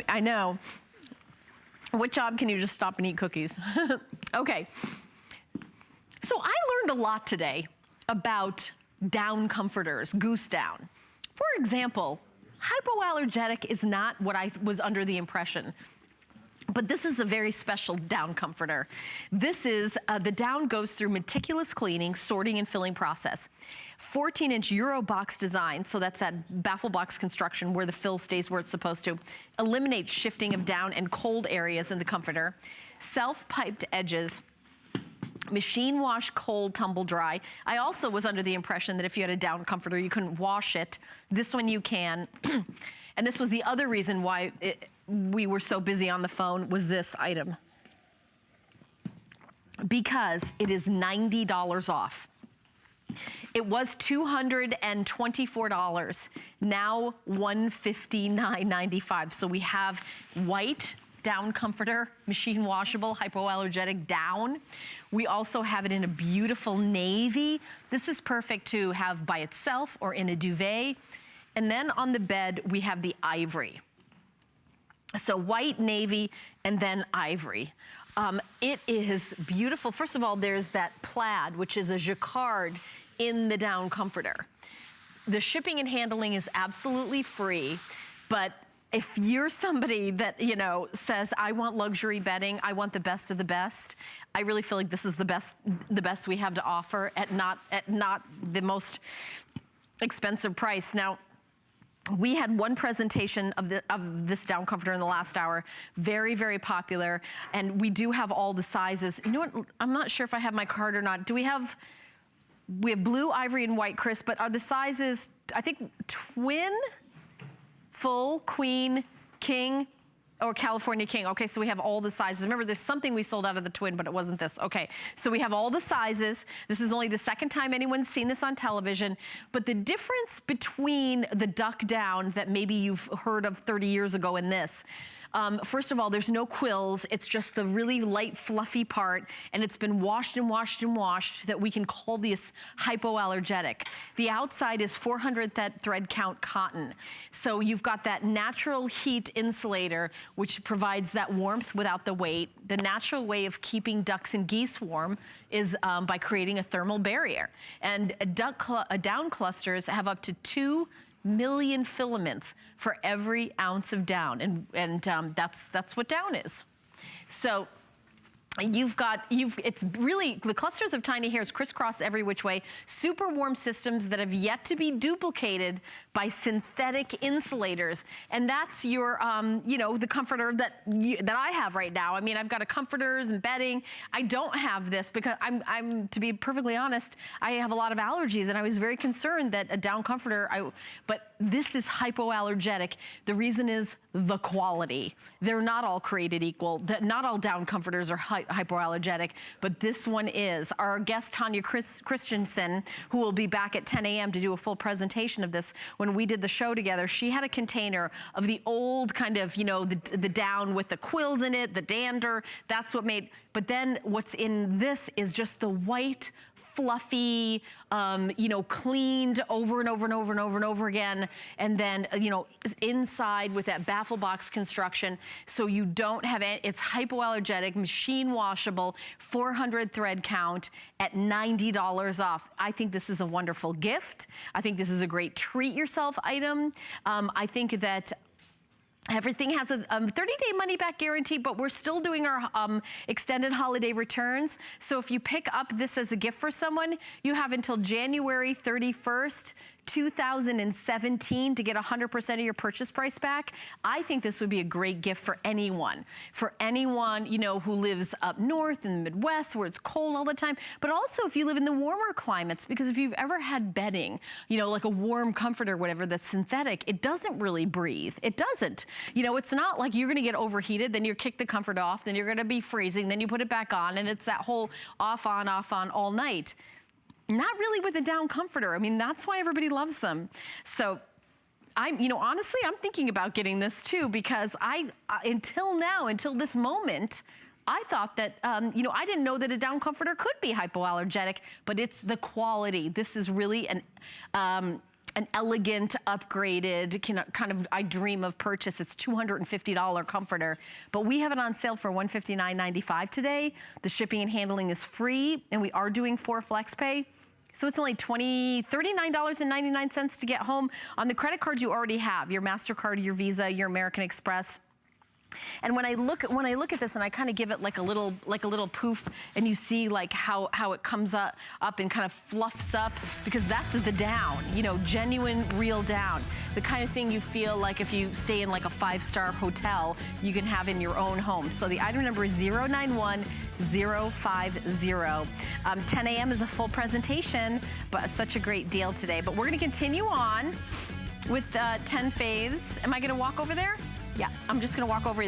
I know. What job can you just stop and eat cookies? Okay. So I learned a lot today about down comforters, Goose down. For example, hypoallergenic is not what I was under the impression. But this is a very special down comforter. This is, the down goes through meticulous cleaning, sorting, and filling process. 14-inch Euro box design, so that's that baffle box construction where the fill stays where it's supposed to. Eliminates shifting of down and cold areas in the comforter. Self-piped edges. Machine wash, cold, tumble dry. I also was under the impression that if you had a down comforter, you couldn't wash it. This one you can. And this was the other reason why we were so busy on the phone, was this item. Because it is $90 off. It was $224, now $159.95. So we have white down comforter, machine washable, hypoallergenic down. We also have it in a beautiful navy. This is perfect to have by itself or in a duvet. And then on the bed, we have the ivory. So white, navy, and then ivory. It is beautiful. First of all, there's that plaid, which is a jacquard in the down comforter. The shipping and handling is absolutely free, but if you're somebody that, you know, says, I want luxury bedding, I want the best of the best, I really feel like this is the best we have to offer at not the most expensive price. Now, we had one presentation of this down comforter in the last hour, very, very popular, and we do have all the sizes. You know what, I'm not sure if I have my card or not. We have blue, ivory, and white, Chris, but are the sizes, I think, twin, full, queen, king, or California king. Okay, so we have all the sizes. Remember, there's something we sold out of the twin, but it wasn't this. Okay, so we have all the sizes. This is only the second time anyone's seen this on television, but the difference between the duck down that maybe you've heard of 30 years ago and this, first of all, there's no quills. It's just the really light, fluffy part, and it's been washed and washed and washed that we can call this hypoallergenic. The outside is 400 thread count cotton. So you've got that natural heat insulator, which provides that warmth without the weight. The natural way of keeping ducks and geese warm is by creating a thermal barrier. And down clusters have up to 2 million filaments for every ounce of down, and that's what down is. So it's really, the clusters of tiny hairs crisscross every which way, super warm systems that have yet to be duplicated by synthetic insulators. And that's your, you know, the comforter that I have right now. I mean, I've got a comforters and bedding. I don't have this because to be perfectly honest, I have a lot of allergies, and I was very concerned that a down comforter, but this is hypoallergenic. The reason is the quality. They're not all created equal. Not all down comforters are hypoallergenic, but this one is. Our guest, Tanya Christensen, who will be back at 10 a.m. to do a full presentation of this, when we did the show together, she had a container of the old kind of, you know, the down with the quills in it, the dander, that's what made, but then what's in this is just the white, fluffy, you know, cleaned over and over and over and over and over again. And then, you know, inside with that baffle box construction. So you don't have it, it's hypoallergenic, machine washable, 400 thread count at $90 off. I think this is a wonderful gift. I think this is a great treat yourself item. I think that everything has a 30-day money-back guarantee, but we're still doing our extended holiday returns. So if you pick up this as a gift for someone, you have until January 31st, 2017 to get 100% of your purchase price back. I think this would be a great gift for anyone. For anyone, you know, who lives up north in the Midwest where it's cold all the time, but also if you live in the warmer climates, because if you've ever had bedding, you know, like a warm comforter, whatever, that's synthetic, it doesn't really breathe. It doesn't. You know, it's not like you're gonna get overheated, then you kick the comfort off, then you're gonna be freezing, then you put it back on, and it's that whole off on all night. Not really with a down comforter. I mean, that's why everybody loves them. So you know, honestly, I'm thinking about getting this too, because until this moment, I thought that, you know, I didn't know that a down comforter could be hypoallergenic, but it's the quality. This is really an elegant, upgraded, kind of, I dream of purchase. It's $250 comforter, but we have it on sale for $159.95 today. The shipping and handling is free, and we are doing 4 flex pay. So it's only $39.99 to get home on the credit card you already have, your MasterCard, your Visa, your American Express. And when I look at this and I kind of give it like a little poof, and you see like how it comes up and kind of fluffs up, because that's the down, you know, genuine, real down. The kind of thing you feel like if you stay in like a 5-star hotel, you can have in your own home. So the item number is 091050. 10 a.m. is a full presentation, but such a great deal today. But we're gonna continue on with 10 faves. Am I gonna walk over there? Yeah, I'm just gonna walk over there.